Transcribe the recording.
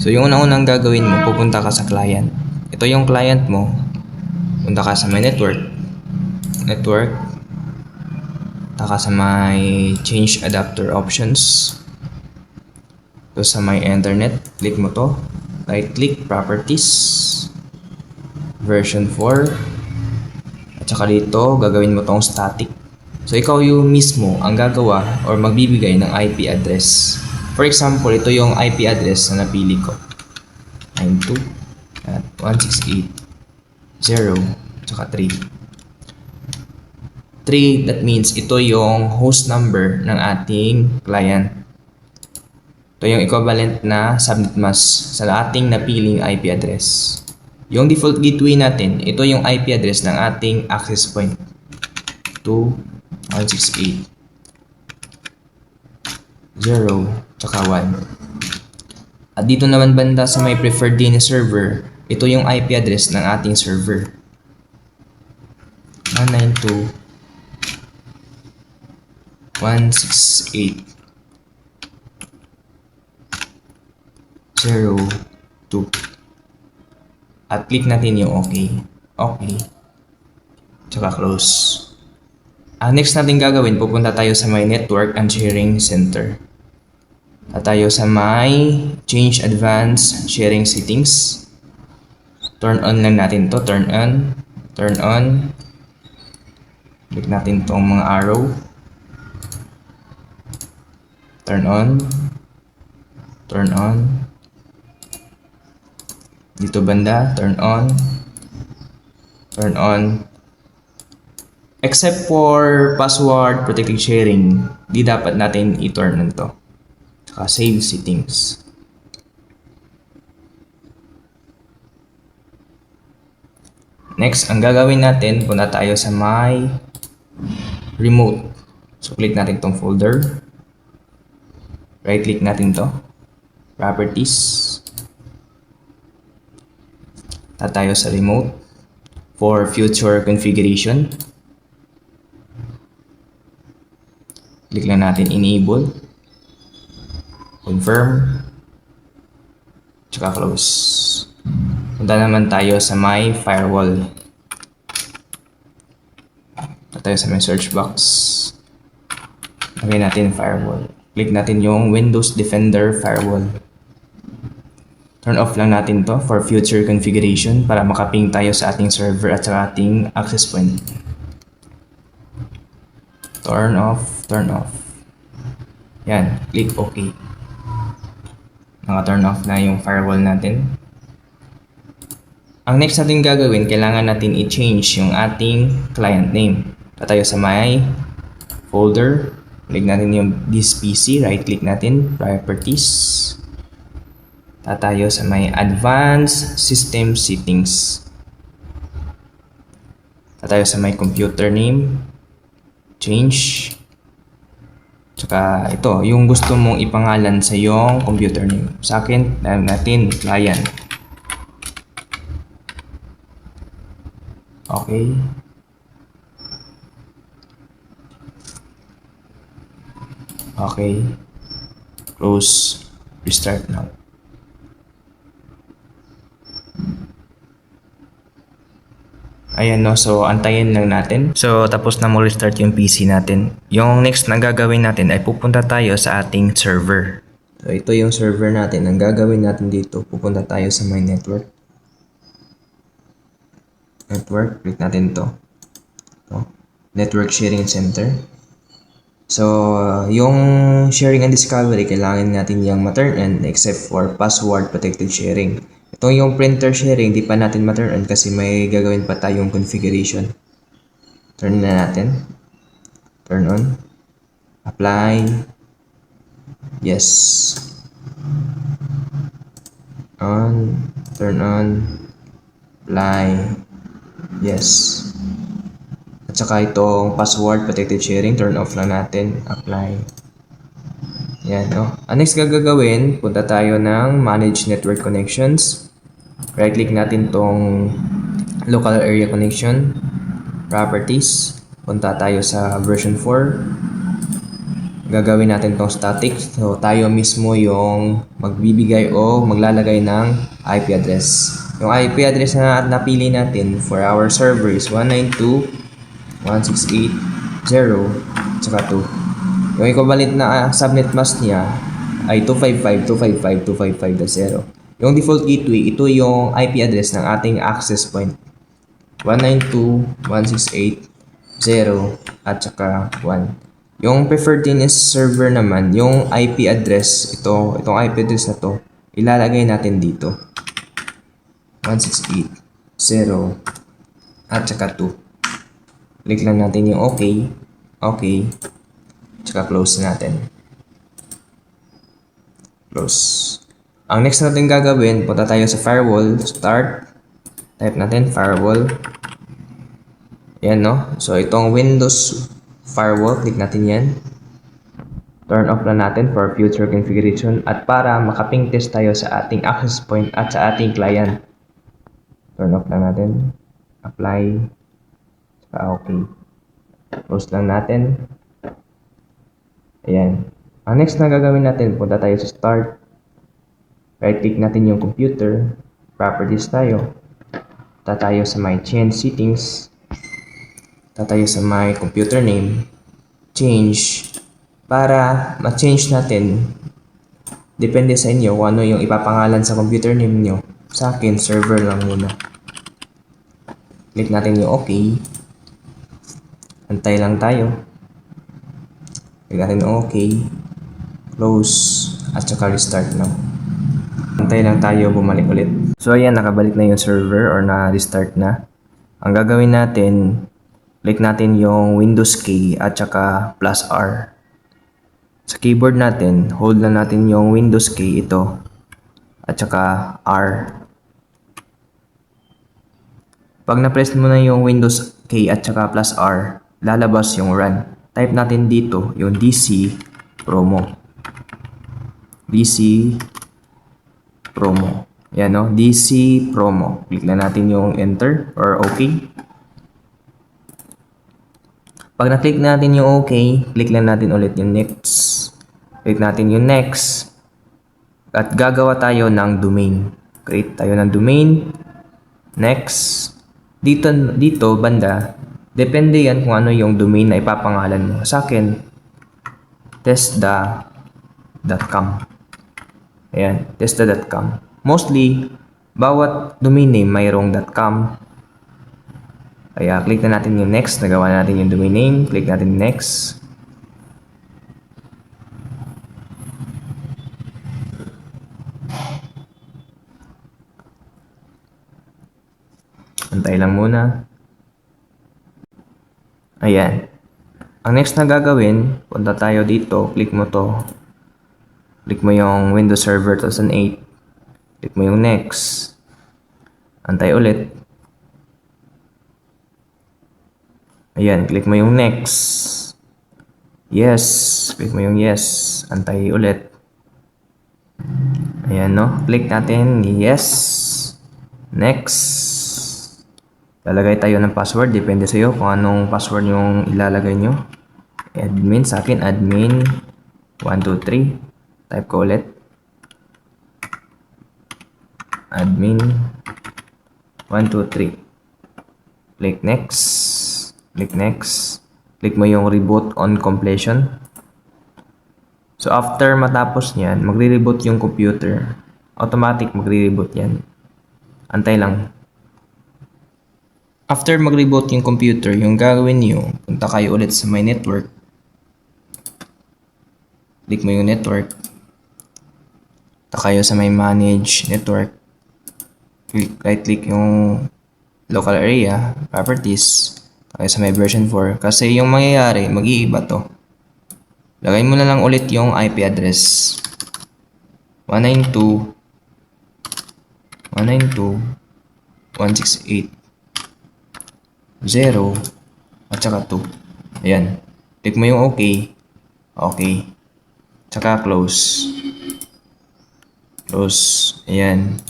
So yung unang-unang gagawin mo, pupunta ka sa client. Ito yung client mo. Punta ka sa may network. Punta ka sa may change adapter options. So sa may internet, click mo to. Right click, properties, version 4. At saka dito, gagawin mo tong static. So ikaw yung mismo ang gagawa or magbibigay ng IP address. For example, ito yung IP address na napili ko. 92.168.0 tsaka 3. 3, that means ito yung host number ng ating client. Ito yung equivalent na subnet mask sa ating napiling IP address. Yung default gateway natin, ito yung IP address ng ating access point. 2.168.0 tsaka 1. At dito naman banda sa may preferred DNS server, ito yung IP address ng ating server. 192.168.0.2. At click natin yung OK. Tsaka close. Next natin gagawin, pupunta tayo sa my network and sharing center. At tayo sa my change advanced sharing settings. Turn on lang natin to. Turn on. Click natin tong mga arrow. Turn on. Dito banda, turn on. Except for password protected sharing, di dapat natin i-turn on to. Saka save settings. Next, ang gagawin natin, punta tayo sa my remote. So click natin tong folder. Right click natin to. Properties. Tayo sa remote for future configuration. Click lang natin enable, confirm, tsaka close. Punta naman tayo sa my firewall. Tayo sa my search box. Lagay natin firewall. Click natin yung Windows Defender Firewall. Turn off lang natin to for future configuration para makaping tayo sa ating server at sa ating access point. Turn off. Yan, click OK. Naka-turn off na yung firewall natin. Ang next natin gagawin, kailangan natin i-change yung ating client name. Tayo sa my folder. Click natin yung this PC. Right click natin, properties. Tayo sa may advanced system settings. Tayo sa may computer name. Change. Tsaka ito, yung gusto mong ipangalan sa yung computer name. Sa akin, dahil natin client. Okay. Close. Restart now. Ayan no, so antayin lang natin. So tapos na mo restart yung PC natin. Yung next na gagawin natin ay pupunta tayo sa ating server. So ito yung server natin. Ang gagawin natin dito, pupunta tayo sa my network. Click natin to. Network sharing center. So yung sharing and discovery, kailangan natin yung ma-turn on except for password protected sharing. Ito yung printer sharing, di pa natin ma-turn on kasi may gagawin pa tayong configuration. Turn na natin. Turn on. Apply. Yes. On. Turn on. Apply. Yes. At saka itong password protected sharing, turn off lang natin. Apply. Yan, no? Ang next gagawin, punta tayo ng Manage Network Connections. Right click natin tong Local Area Connection. Properties. Punta tayo sa version 4. gagawin natin tong static. So, tayo mismo yung magbibigay o maglalagay ng IP address. Yung IP address na napili natin for our server is 192.168.0 tsaka 2. Yung equivalent na subnet mask niya ay 255.255.255.0. Yung default gateway, ito yung IP address ng ating access point. 192.168.0 at saka 1. Yung preferred DNS server naman, yung IP address, itong IP address na to, ilalagay natin dito. 168.0 at saka 2. Click lang natin yung OK. OK. Tsaka close natin. Close. Ang next natin gagawin, punta tayo sa firewall. Start. Type natin firewall. Yan, no? So, itong Windows firewall, click natin yan. Turn off na natin for future configuration at para makaping test tayo sa ating access point at sa ating client. Turn off lang natin. Apply. Okay. Close lang natin. Ayan. Ang next na gagawin natin, punta tayo sa start. Right click natin yung computer. Properties tayo. Punta tayo sa my change settings. Tayo sa my computer name, change, para ma-change natin, depende sa inyo kung ano yung ipapangalan sa computer name nyo. Sa akin, server lang muna. Click natin yung OK. Antay lang tayo. Click natin yung OK. Close, at saka restart na. Antay lang tayo, bumalik ulit. So ayan, nakabalik na yung server or na-restart na. Ang gagawin natin, click natin yung Windows key at saka plus R. Sa keyboard natin, hold na natin yung Windows key ito at saka R. Pag na-press mo na yung Windows key at saka plus R, lalabas yung run. Type natin dito yung DC promo. DC promo. Yan, no? DC promo. Click na natin yung enter or OK. Pag na-click natin yung OK, click lang natin ulit yung next. Click natin yung next. At gagawa tayo ng domain. Create tayo ng domain. Next. Dito banda, depende yan kung ano yung domain na ipapangalan mo. Sa akin, testda.com. Ayan, testda.com. Mostly, bawat domain name mayroong .com. Kaya click na natin yung next, nagawa natin yung domain name, click natin next. Antay lang muna. Ayan. Ang next na gagawin, punta tayo dito, click mo to. Click mo yung Windows Server 2008. Click mo yung next. Antay ulit. Ayan, click mo yung next. Yes, click mo yung yes. Antay ulit. Ayan, no? Click natin yes. Next. Lalagay tayo ng password. Depende sa iyo kung anong password yung ilalagay nyo. Admin, sa akin, admin 123. Type ko ulit. Admin 123. Click next. Click next. Click mo yung reboot on completion. So after matapos niyan, magre-reboot yung computer. Automatic magre-reboot yan. Antay lang. After mag-reboot yung computer, yung gagawin niyo, punta kayo ulit sa my network. Click mo yung network. Punta kayo sa my manage network. Right click yung local area, properties. Okay, sa may version 4. Kasi yung mangyayari, mag-iiba to. Lagay mo na lang ulit yung IP address. 192.168.0 at saka 2. Ayan. Click mo yung OK. OK. Tsaka close. Close. Ayan.